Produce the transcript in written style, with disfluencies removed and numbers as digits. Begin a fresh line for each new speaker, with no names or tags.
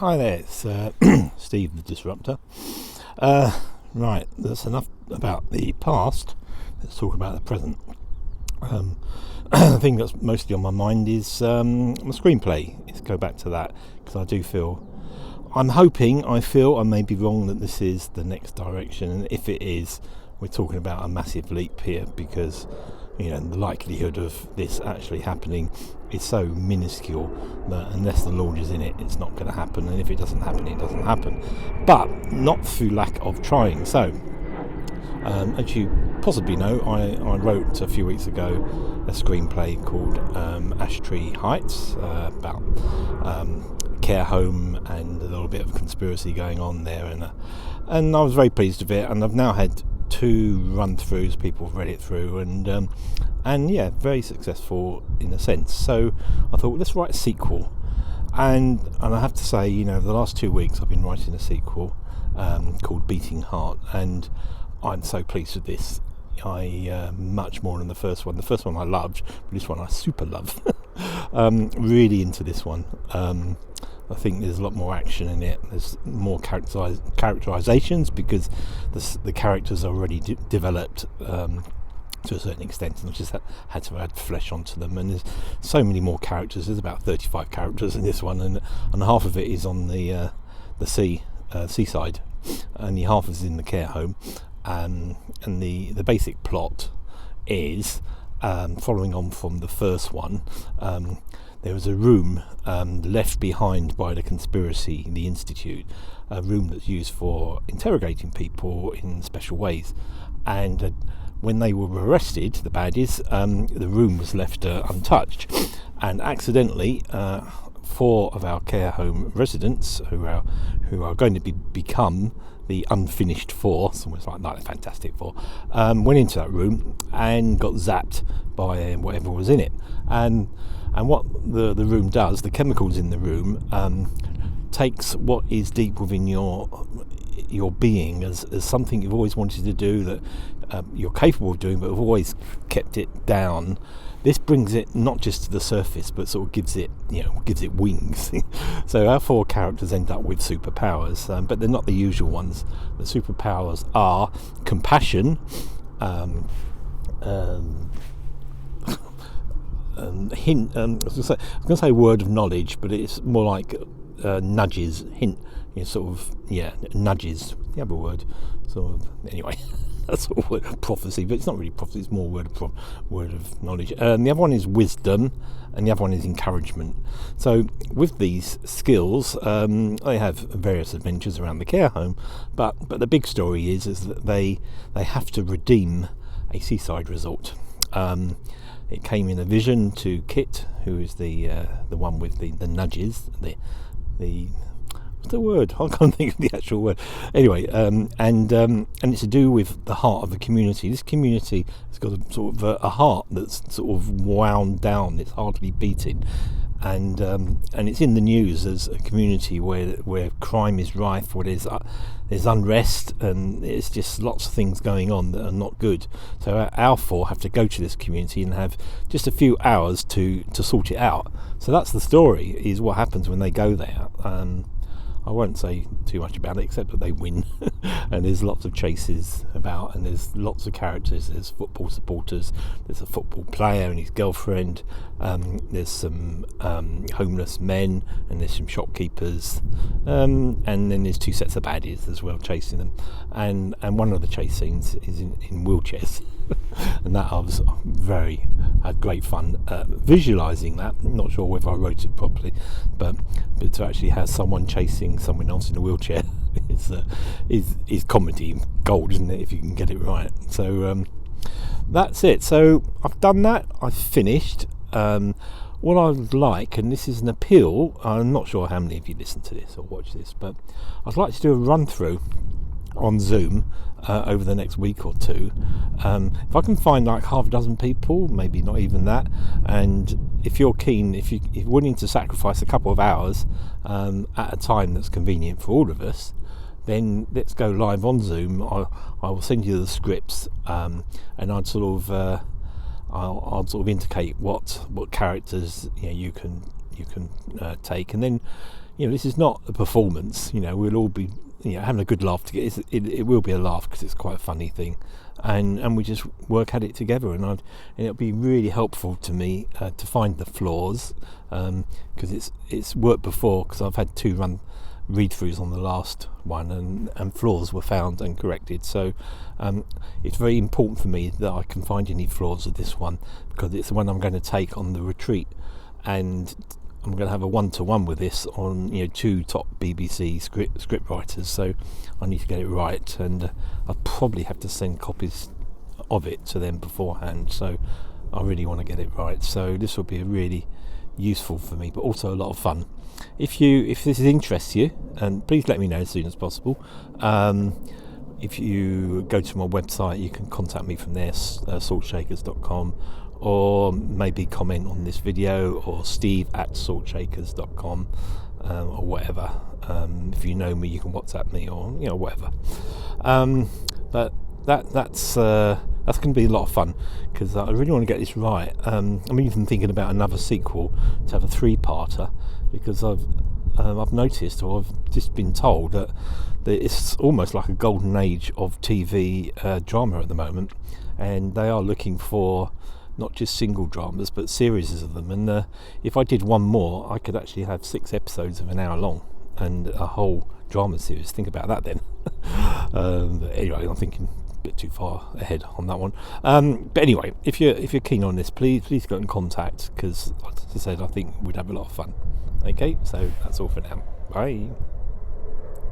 Hi there, it's Steve the Disruptor. Right, that's enough about the past. Let's talk about the present. The thing that's mostly on my mind is my screenplay. Let's go back to that, because I feel I may be wrong that this is the next direction, and if it is, we're talking about a massive leap here, because the likelihood of this actually happening is so minuscule that unless the Lord is in it, it's not going to happen, and if it doesn't happen, it doesn't happen, but not through lack of trying. So as you possibly know, I wrote a few weeks ago a screenplay called Ash Tree Heights, about care home and a little bit of conspiracy going on there, and I was very pleased with it, and I've now had 2 run-throughs. People have read it through, and yeah, very successful in a sense. So I thought, let's write a sequel, and I have to say, the last 2 weeks I've been writing a sequel called Beating Heart, and I'm so pleased with this. I much more than the first one. The first one I loved, but this one I super love. Really into this one. I think there's a lot more action in it. There's more characterizations, because the characters are already developed to a certain extent, and I've just had to add flesh onto them. And there's so many more characters. There's about 35 characters in this one, and half of it is on the seaside, and the half is in the care home. And the basic plot is, following on from the first one, there was a room left behind by the conspiracy in the Institute, a room that's used for interrogating people in special ways. And when they were arrested, the baddies, the room was left untouched. And accidentally, 4 of our care home residents, who are going to become the unfinished 4, it's almost like the Fantastic Four, went into that room and got zapped by whatever was in it. And what the room does, the chemicals in the room, takes what is deep within your being as something you've always wanted to do, that you're capable of doing, but have always kept it down. This brings it not just to the surface, but sort of gives it wings. So our 4 characters end up with superpowers, but they're not the usual ones. The superpowers are compassion, hint. I was going to say word of knowledge, but it's more like nudges, hint. Nudges. The other word, sort of. Anyway. That's a word of prophecy, but it's not really prophecy, it's more word of knowledge. The other one is wisdom, and the other one is encouragement. So with these skills, they have various adventures around the care home, but the big story is that they have to redeem a seaside resort. It came in a vision to Kit, who is the one with the nudges, the what's the word? I can't think of the actual word. Anyway, and it's to do with the heart of the community. This community has got a sort of a heart that's sort of wound down. It's hardly beating, and it's in the news as a community where crime is rife, where there's unrest, and it's just lots of things going on that are not good. So our 4 have to go to this community and have just a few hours to sort it out. So that's the story, is what happens when they go there. I won't say too much about it, except that they win. And there's lots of chases about, and there's lots of characters. There's football supporters, there's a football player and his girlfriend, there's some homeless men, and there's some shopkeepers, and then there's 2 sets of baddies as well chasing them, and one of the chase scenes is in wheelchairs. And that I was had great fun visualising that. I'm not sure whether I wrote it properly, but to actually have someone chasing someone else in a wheelchair is comedy gold, isn't it, if you can get it right. So that's it. So I've done that, I've finished. What I'd like, and this is an appeal, I'm not sure how many of you listen to this or watch this, but I'd like to do a run through on Zoom over the next week or 2. If I can find like half a dozen people, maybe not even that, and if you're keen, if you're willing to sacrifice a couple of hours at a time that's convenient for all of us, then let's go live on Zoom. I will send you the scripts, and I'd sort of I'll sort of indicate what characters you can you can take. And then, this is not a performance. We'll all be having a good laugh together. It will be a laugh because it's quite a funny thing, and we just work at it together. And it'll be really helpful to me to find the flaws, because it's worked before, because I've had 2 read-throughs on the last one, and flaws were found and corrected. So it's very important for me that I can find any flaws with this one, because it's the one I'm going to take on the retreat, and I'm going to have a 1-to-1 with this on 2 top BBC script writers. So I need to get it right, and I'll probably have to send copies of it to them beforehand. So I really want to get it right. So this will be really useful for me, but also a lot of fun. If this interests you, and please let me know as soon as possible. If you go to my website, you can contact me from there, saltshakers.com, or maybe comment on this video, or steve@saltshakers.com, or whatever. If you know me, you can WhatsApp me, or whatever. But that's going to be a lot of fun, because I really want to get this right. I'm even thinking about another sequel to have a 3-parter, because I've noticed, or I've just been told, that it's almost like a golden age of TV drama at the moment, and they are looking for not just single dramas but series of them. And if I did one more, I could actually have 6 episodes of an hour long and a whole drama series. Think about that then. But anyway, I'm thinking a bit too far ahead on that one. But anyway, if you're keen on this, please get in contact, because, as I said, I think we'd have a lot of fun. Okay, so that's all for now. Bye.